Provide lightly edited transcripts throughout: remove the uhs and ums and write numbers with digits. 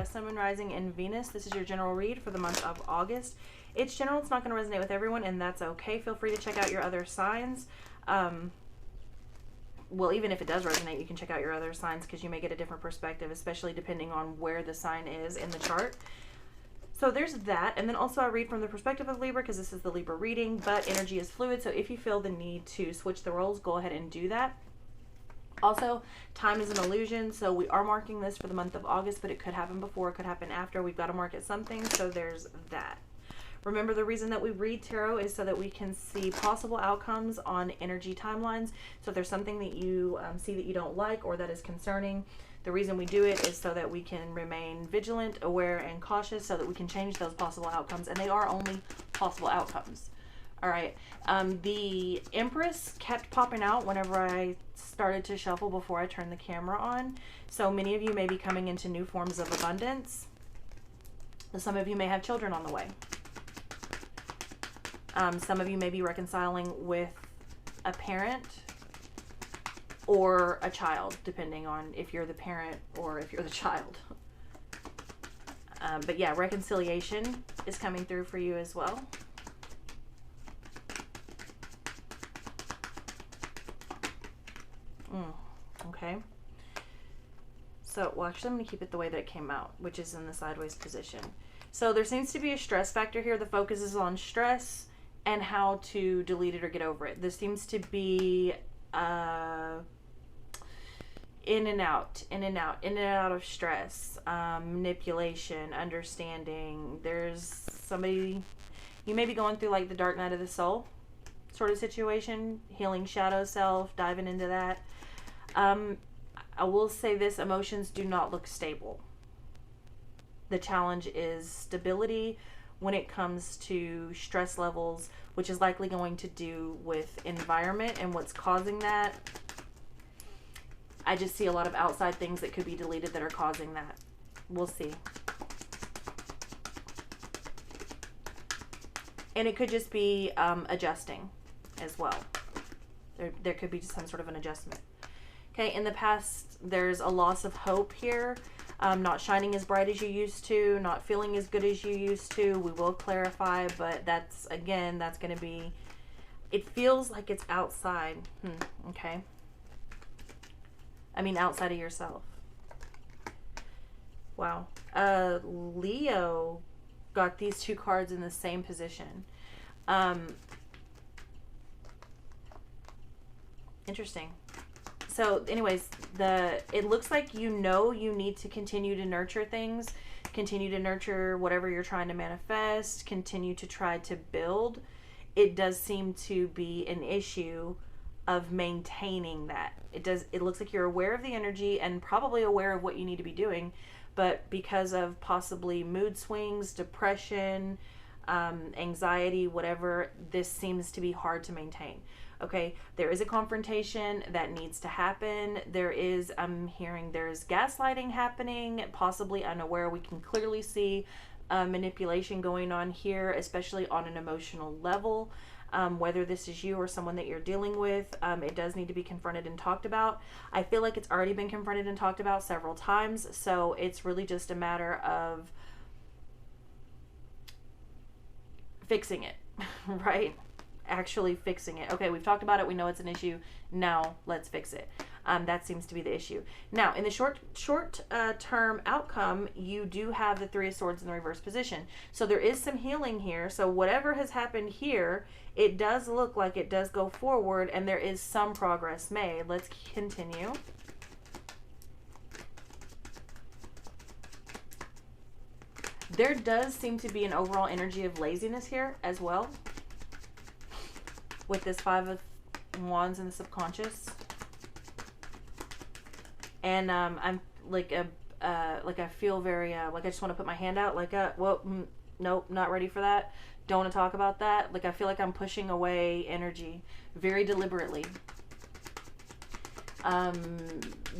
Libra, Sun, Moon, Rising, and Venus. This is your general read for the month of August. It's general. It's not going to resonate with everyone, and that's okay. Feel free to check out your other signs. Well, even if it does resonate, you can check out your other signs because you may get a different perspective, especially depending on where the sign is in the chart. So there's that. And then also I read from the perspective of Libra because this is the Libra reading, but energy is fluid. So if you feel the need to switch the roles, go ahead and do that. Also, time is an illusion. So we are marking this for the month of August, but it could happen before, it could happen after. We've got to mark it something. So there's that. Remember, the reason that we read tarot is so that we can see possible outcomes on energy timelines. So if there's something that you see that you don't like or that is concerning, the reason we do it is so that we can remain vigilant, aware, and cautious so that we can change those possible outcomes. And they are only possible outcomes. All right. The Empress kept popping out whenever I started to shuffle before I turned the camera on. So many of you may be coming into new forms of abundance. Some of you may have children on the way. Some of you may be reconciling with a parent or a child, depending on if you're the parent or if you're the child. But yeah, reconciliation is coming through for you as well. Okay. So, well, actually, I'm going to keep it the way that it came out, which is in the sideways position. So there seems to be a stress factor here. The focus is on stress and how to delete it or get over it. This seems to be in and out of stress, manipulation, understanding. There's somebody, you may be going through like the dark night of the soul sort of situation, healing shadow self, diving into that. I will say this, emotions do not look stable. The challenge is stability when it comes to stress levels, which is likely going to do with environment and what's causing that. I just see a lot of outside things that could be deleted that are causing that. We'll see. And it could just be adjusting as well. There could be some sort of an adjustment. Okay, in the past, there's a loss of hope here. Not shining as bright as you used to, not feeling as good as you used to. We will clarify, but that's, again, that's going to be, it feels like it's outside. Okay. I mean, outside of yourself. Wow. Leo got these two cards in the same position. Interesting. So anyways, it looks like you need to continue to nurture things, continue to nurture whatever you're trying to manifest, continue to try to build. It does seem to be an issue of maintaining that. It looks like you're aware of the energy and probably aware of what you need to be doing, but because of possibly mood swings, depression, anxiety, whatever, this seems to be hard to maintain. Okay, there is a confrontation that needs to happen. I'm hearing there's gaslighting happening, possibly unaware. We can clearly see manipulation going on here, especially on an emotional level. Whether this is you or someone that you're dealing with, it does need to be confronted and talked about. I feel like it's already been confronted and talked about several times, so it's really just a matter of fixing it, right? Actually fixing it. Okay, we've talked about it. We know it's an issue. Now let's fix it. That seems to be the issue. Now, in the short term outcome, you do have the Three of Swords in the reverse position. So there is some healing here. So whatever has happened here, it does look like it does go forward and there is some progress made. Let's continue. There does seem to be an overall energy of laziness here as well, with this Five of Wands in the subconscious. And I'm like I feel very like I just want to put my hand out like nope, not ready for that, don't want to talk about that. Like I feel like I'm pushing away energy very deliberately.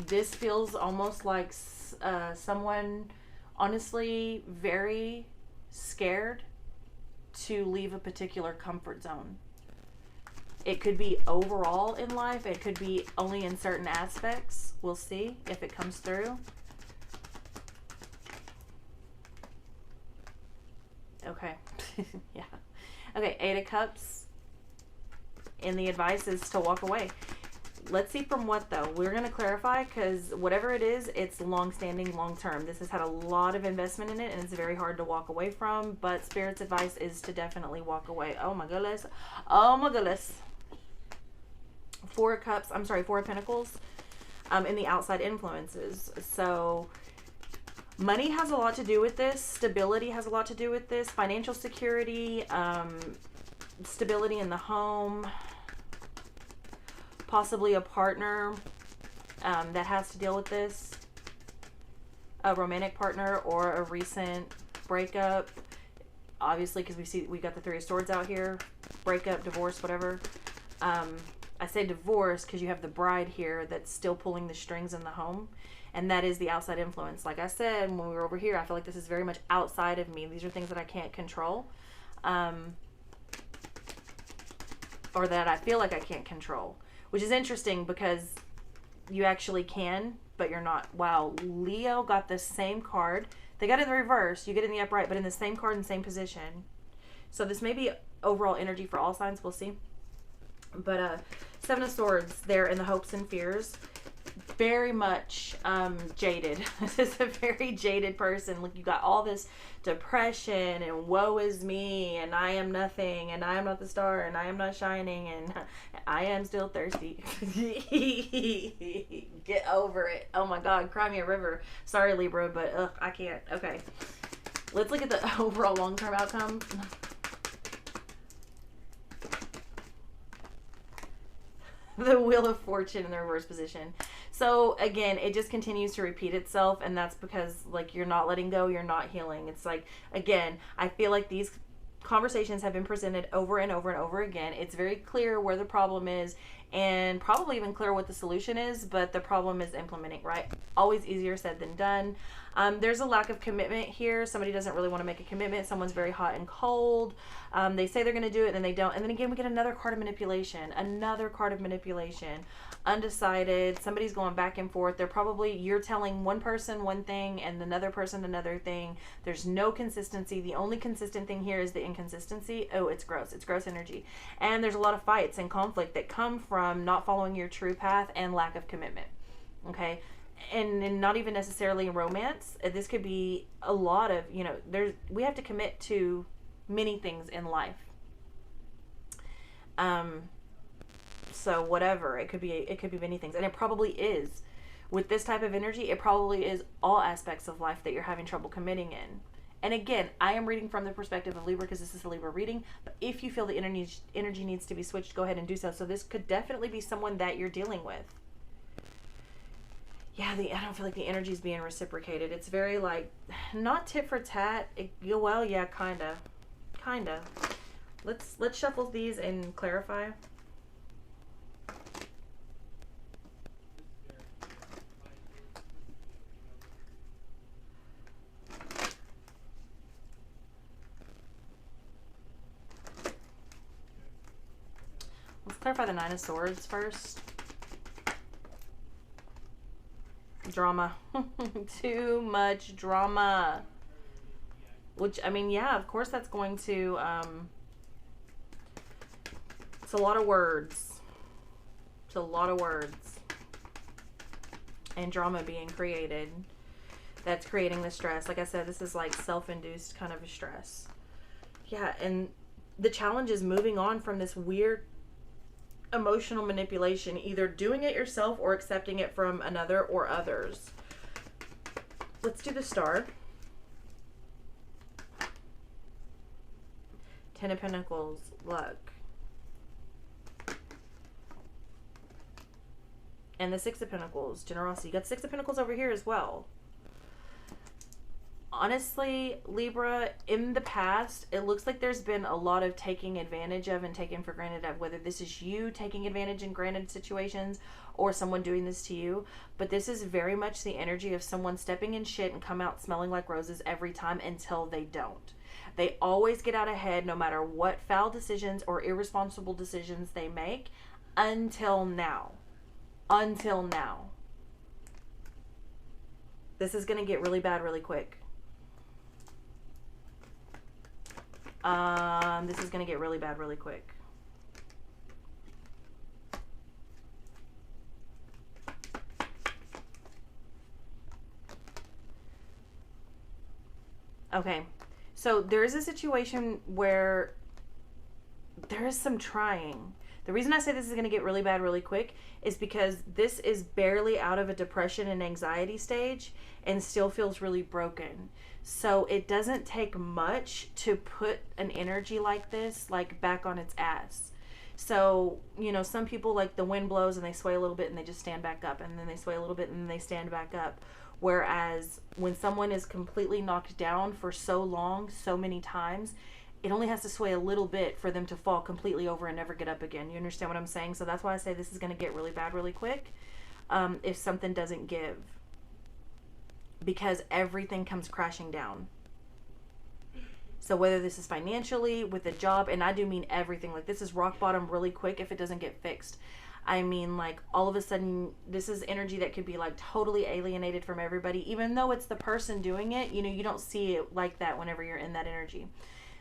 This feels almost like someone honestly very scared to leave a particular comfort zone. It could be overall in life. It could be only in certain aspects. We'll see if it comes through. Okay. Yeah. Okay, 8 of Cups. And the advice is to walk away. Let's see from what, though. We're going to clarify, because whatever it is, it's long-standing, long-term. This has had a lot of investment in it, and it's very hard to walk away from. But Spirit's advice is to definitely walk away. Oh, my goodness. Oh, my goodness. 4 of Cups. I'm sorry, 4 of Pentacles. In the outside influences. So money has a lot to do with this. Stability has a lot to do with this. Financial security. Stability in the home. Possibly a partner that has to deal with this. A romantic partner or a recent breakup. Obviously, because we got the 3 of Swords out here. Breakup, divorce, whatever. I say divorce because you have the bride here that's still pulling the strings in the home. And that is the outside influence. Like I said, when we were over here, I feel like this is very much outside of me. These are things that I can't control. Or that I feel like I can't control. Which is interesting because you actually can, but you're not. Wow, Leo got the same card. They got it in the reverse. You get it in the upright, but in the same card in the same position. So this may be overall energy for all signs. We'll see. But 7 of Swords there in the hopes and fears. Very much jaded. This is a very jaded person. Look, you got all this depression and woe is me and I am nothing and I am not the star and I am not shining and I am still thirsty. Get over it. Oh my God, cry me a river. Sorry, Libra, but ugh, I can't. Okay. Let's look at the overall long-term outcome. The Wheel of Fortune in the reverse position. So again, it just continues to repeat itself, and that's because like you're not letting go, you're not healing. It's like, again, I feel like these conversations have been presented over and over and over again. It's very clear where the problem is and probably even clear what the solution is, but the problem is implementing, right? Always easier said than done. There's a lack of commitment here. Somebody doesn't really want to make a commitment. Someone's very hot and cold. They say they're going to do it and then they don't. And then again, we get another card of manipulation, another card of manipulation. Undecided. Somebody's going back and forth. They're probably, you're telling one person one thing and another person another thing. There's no consistency. The only consistent thing here is the inconsistency. Oh, it's gross. It's gross energy. And there's a lot of fights and conflict that come from not following your true path and lack of commitment. Okay. And not even necessarily romance. This could be a lot of, you know, we have to commit to many things in life. So whatever, it could be many things, and it probably is. With this type of energy, it probably is all aspects of life that you're having trouble committing in. And again, I am reading from the perspective of Libra because this is a Libra reading. But if you feel the energy needs to be switched, go ahead and do so. So this could definitely be someone that you're dealing with. Yeah, I don't feel like the energy is being reciprocated. It's very like, not tit for tat. Well, yeah, kinda. Let's shuffle these and clarify. Let's clarify the 9 of Swords first. Drama. Too much drama. Which, I mean, yeah, of course that's going to, it's a lot of words. It's a lot of words. And drama being created. That's creating the stress. Like I said, this is like self-induced kind of a stress. Yeah, and the challenge is moving on from this weird emotional manipulation, either doing it yourself or accepting it from another or others. Let's do the Star. 10 of Pentacles, luck. And the 6 of Pentacles, generosity. You got 6 of Pentacles over here as well. Honestly, Libra, in the past, it looks like there's been a lot of taking advantage of and taken for granted of, whether this is you taking advantage in granted situations or someone doing this to you. But this is very much the energy of someone stepping in shit and come out smelling like roses every time until they don't. They always get out ahead no matter what foul decisions or irresponsible decisions they make until now. Until now. This is going to get really bad really quick. This is going to get really bad really quick. Okay, so there is a situation where there is some trying. The reason I say this is going to get really bad really quick is because this is barely out of a depression and anxiety stage and still feels really broken. So it doesn't take much to put an energy like this like back on its ass. So, you know, some people, like, the wind blows and they sway a little bit and they just stand back up, and then they sway a little bit and then they stand back up. Whereas when someone is completely knocked down for so long, so many times, it only has to sway a little bit for them to fall completely over and never get up again. You understand what I'm saying? So that's why I say this is going to get really bad really quick if something doesn't give. Because everything comes crashing down. So whether this is financially, with a job, and I do mean everything. Like, this is rock bottom really quick if it doesn't get fixed. I mean, like, all of a sudden, this is energy that could be, like, totally alienated from everybody. Even though it's the person doing it, you know, you don't see it like that whenever you're in that energy.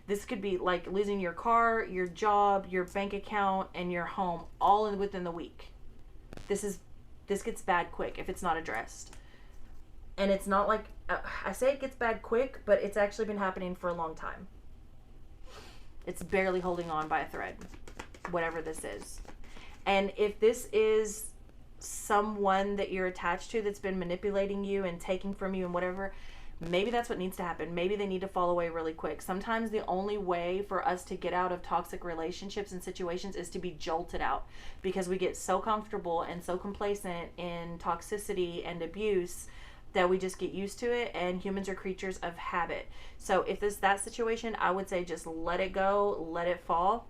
This could be, like, losing your car, your job, your bank account, and your home all within the week. This gets bad quick if it's not addressed. And it's not like, I say it gets bad quick, but it's actually been happening for a long time. It's barely holding on by a thread, whatever this is. And if this is someone that you're attached to that's been manipulating you and taking from you and whatever, maybe that's what needs to happen. Maybe they need to fall away really quick. Sometimes the only way for us to get out of toxic relationships and situations is to be jolted out, because we get so comfortable and so complacent in toxicity and abuse that we just get used to it, and humans are creatures of habit. So if this that situation, I would say just let it go, let it fall.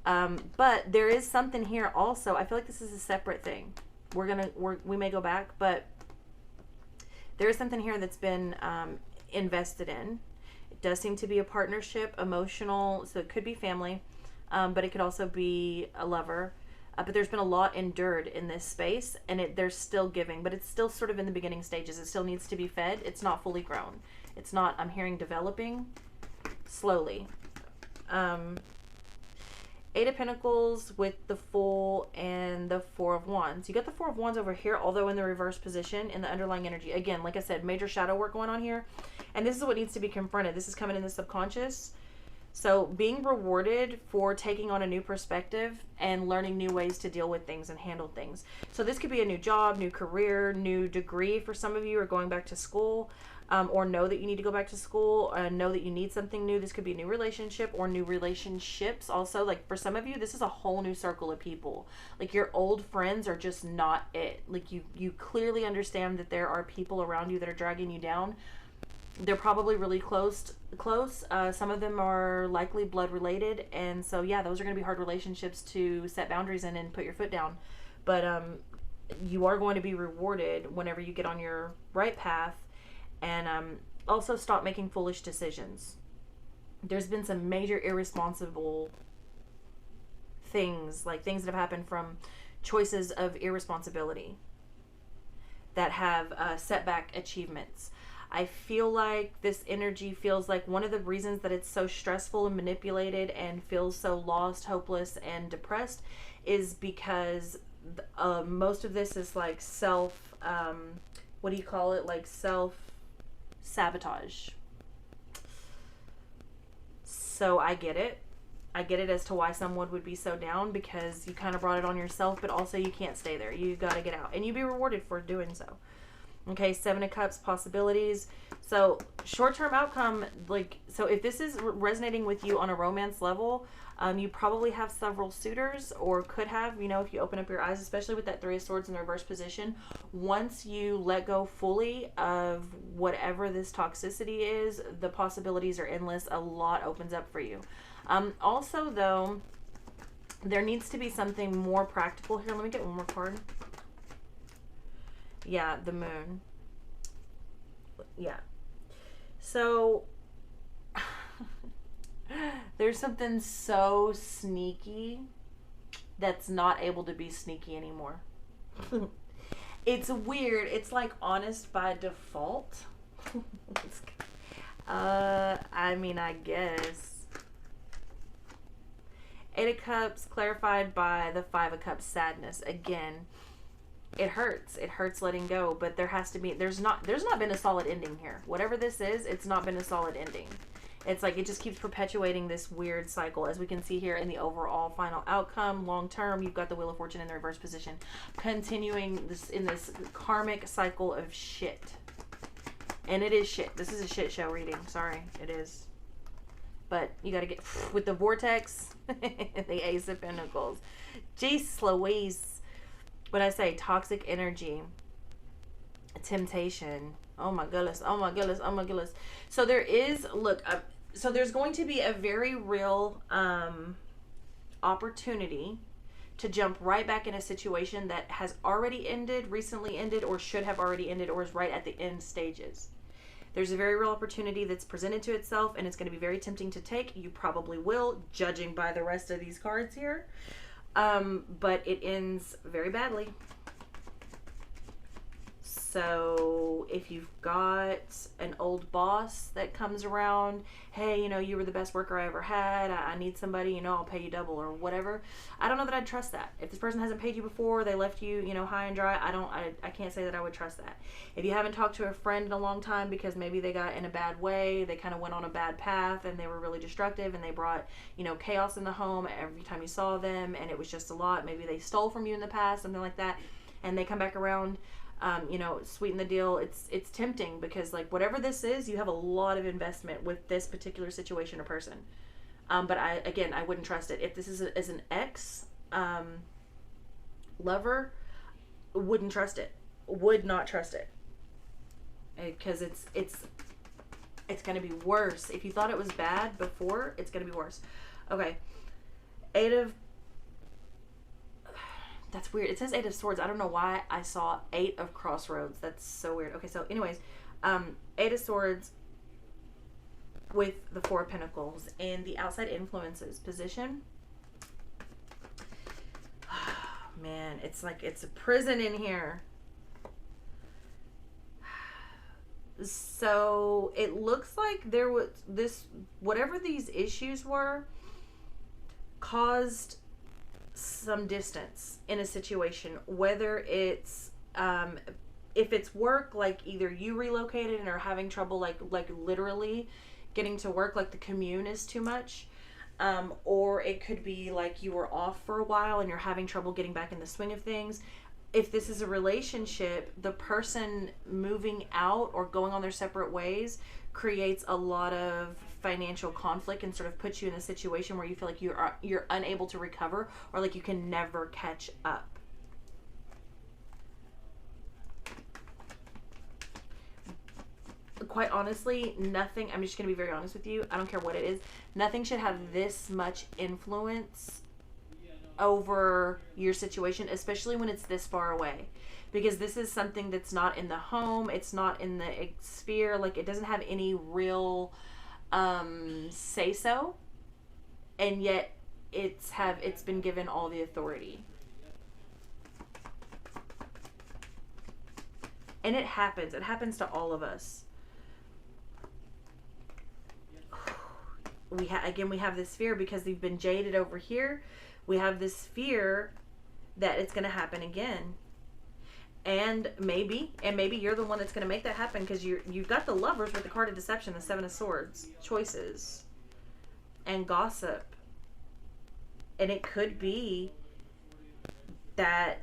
But there is something here also. I feel like this is a separate thing. We may go back, but there is something here that's been invested in. It does seem to be a partnership, emotional, so it could be family, but it could also be a lover. But there's been a lot endured in this space, and they're still giving, but it's still sort of in the beginning stages. It still needs to be fed. It's not fully grown. It's not, I'm hearing, developing slowly. Eight of Pentacles with the Fool and the Four of Wands. You got the Four of Wands over here, although in the reverse position in the underlying energy. Again, like I said, major shadow work going on here. And this is what needs to be confronted. This is coming in the subconscious. So being rewarded for taking on a new perspective and learning new ways to deal with things and handle things. So this could be a new job, new career, new degree for some of you, or going back to school. Or know that you need to go back to school, know that you need something new. This could be a new relationship or new relationships also. Like, for some of you, this is a whole new circle of people. Like, your old friends are just not it. Like, you clearly understand that there are people around you that are dragging you down. They're probably really close. Some of them are likely blood related. And so, yeah, those are going to be hard relationships to set boundaries in and put your foot down. But you are going to be rewarded whenever you get on your right path. And also stop making foolish decisions. There's been some major irresponsible things, like things that have happened from choices of irresponsibility that have set back achievements. I feel like this energy feels like one of the reasons that it's so stressful and manipulated and feels so lost, hopeless, and depressed is because most of this is like self, what do you call it? Like self-sabotage. So I get it. I get it as to why someone would be so down, because you kind of brought it on yourself, but also you can't stay there. You got to get out, and you be rewarded for doing so. Okay, Seven of Cups, possibilities. So short-term outcome, like, so if this is resonating with you on a romance level, you probably have several suitors, or could have, you know, if you open up your eyes, especially with that Three of Swords in the reverse position. Once you let go fully of whatever this toxicity is, the possibilities are endless. A lot opens up for you. Also, though, there needs to be something more practical here. Let me get one more card. Yeah, the Moon. Yeah. So there's something so sneaky that's not able to be sneaky anymore. It's weird. It's like honest by default. I mean, I guess. Eight of Cups clarified by the Five of Cups, sadness. Again, it hurts. It hurts letting go, but there has to be, there's not been a solid ending here. Whatever this is, it's not been a solid ending. It's like it just keeps perpetuating this weird cycle, as we can see here in the overall final outcome. Long term, you've got the Wheel of Fortune in the reverse position, continuing this in this karmic cycle of shit. And it is shit. This is a shit show reading. Sorry, it is. But you got to get with the Vortex, the Ace of Pentacles. Jeez Louise. When I say toxic energy, temptation. Oh my goodness. Oh my goodness. Oh my goodness. So there is, look, so there's going to be a very real opportunity to jump right back in a situation that has already ended, recently ended, or should have already ended, or is right at the end stages. There's a very real opportunity that's presented to itself, and it's going to be very tempting to take. You probably will, judging by the rest of these cards here. But it ends very badly. So if you've got an old boss that comes around, hey, you know, you were the best worker I ever had, I need somebody, you know, I'll pay you double or whatever. I don't know that I'd trust that. If this person hasn't paid you before, they left you, you know, high and dry, I can't say that I would trust that. If you haven't talked to a friend in a long time because maybe they got in a bad way, they kind of went on a bad path and they were really destructive and they brought, you know, chaos in the home every time you saw them and it was just a lot. Maybe they stole from you in the past, something like that, and they come back around. You know, sweeten the deal. It's tempting because, like, whatever this is, you have a lot of investment with this particular situation or person. But I wouldn't trust it. If this is as an ex lover, wouldn't trust it. Would not trust it. Because it's going to be worse. If you thought it was bad before, it's going to be worse. Okay. That's weird. It says Eight of Swords. I don't know why I saw Eight of Crossroads. That's so weird. Okay, so anyways, Eight of Swords with the Four of Pentacles in the outside influences position. Man, it's like it's a prison in here. So it looks like there was this, whatever these issues were, caused some distance in a situation, whether it's if it's work, like either you relocated and are having trouble like literally getting to work, like the commune is too much, or it could be like you were off for a while and you're having trouble getting back in the swing of things. If this is a relationship, the person moving out or going on their separate ways creates a lot of financial conflict and sort of puts you in a situation where you feel like you're unable to recover, or like you can never catch up. Quite honestly, nothing, I'm just going to be very honest with you, I don't care what it is, nothing should have this much influence over your situation, especially when it's this far away, because this is something that's not in the home, it's not in the sphere, like it doesn't have any real say so, and yet it's been given all the authority. And it happens to all of us. We have this fear because we've been jaded over here. We have this fear that it's going to happen again. And maybe you're the one that's going to make that happen, because you've got the Lovers with the card of deception, the Seven of Swords, choices, and gossip. And it could be that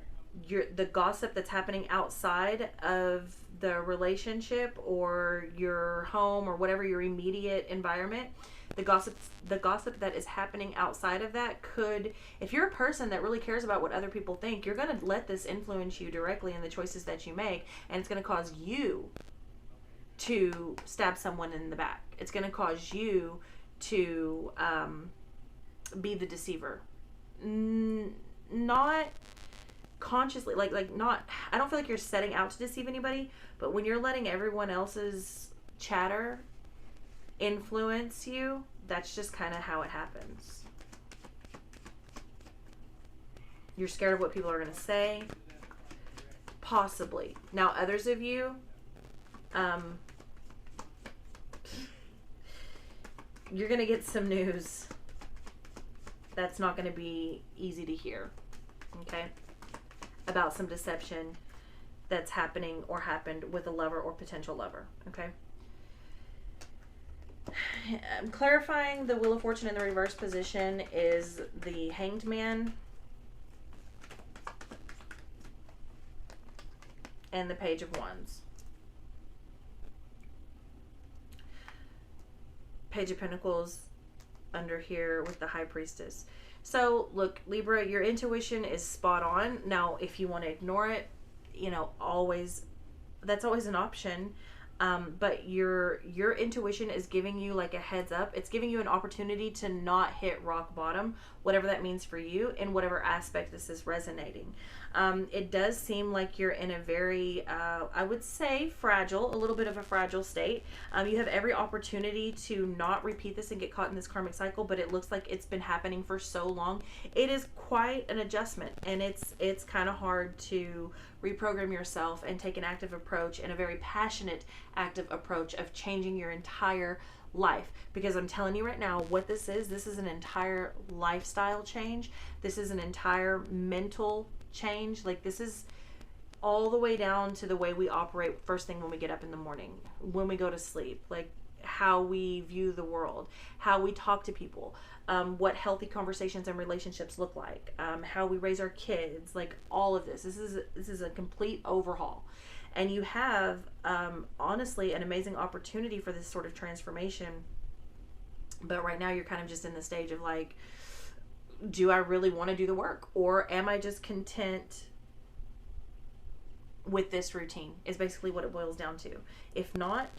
the gossip that's happening outside of the relationship or your home or whatever your immediate environment, the gossip that is happening outside of that could, if you're a person that really cares about what other people think, you're going to let this influence you directly in the choices that you make, and it's going to cause you to stab someone in the back. It's going to cause you to be the deceiver. Not consciously, like not, I don't feel like you're setting out to deceive anybody, but when you're letting everyone else's chatter influence you, that's just kind of how it happens. You're scared of what people are going to say, possibly. Now others of you, you're going to get some news that's not going to be easy to hear, okay, about some deception that's happening or happened with a lover or potential lover, okay? I'm clarifying the Wheel of Fortune in the reverse position is the Hanged Man and the Page of Wands. Page of Pentacles under here with the High Priestess. So look, Libra, your intuition is spot on. Now, if you want to ignore it, you know, that's always an option. But your intuition is giving you like a heads up. It's giving you an opportunity to not hit rock bottom, whatever that means for you, in whatever aspect this is resonating. It does seem like you're in a very, I would say, fragile, a little bit of a fragile state. You have every opportunity to not repeat this and get caught in this karmic cycle, but it looks like it's been happening for so long. It is quite an adjustment, and it's kind of hard to reprogram yourself and take an active approach, and a very passionate active approach of changing your entire life. Because I'm telling you right now, what this is an entire lifestyle change. This is an entire mental change. Like, this is all the way down to the way we operate first thing when we get up in the morning, when we go to sleep, like how we view the world, how we talk to people, what healthy conversations and relationships look like, how we raise our kids, like all of this. This is a complete overhaul. And you have, honestly, an amazing opportunity for this sort of transformation. But right now you're kind of just in the stage of like, do I really want to do the work? Or am I just content with this routine, is basically what it boils down to. If not,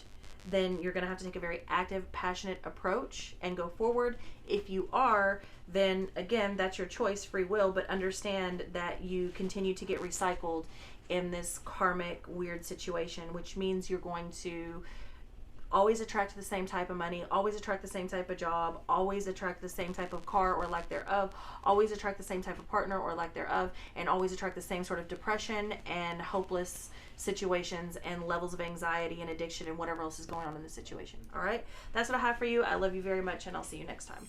then you're going to have to take a very active, passionate approach and go forward. If you are, then again, that's your choice, free will, but understand that you continue to get recycled in this karmic weird situation, which means you're going to always attract the same type of money, always attract the same type of job, always attract the same type of car or lack thereof, always attract the same type of partner or lack thereof, and always attract the same sort of depression and hopeless situations and levels of anxiety and addiction and whatever else is going on in the situation. All right, that's what I have for you. I love you very much, and I'll see you next time.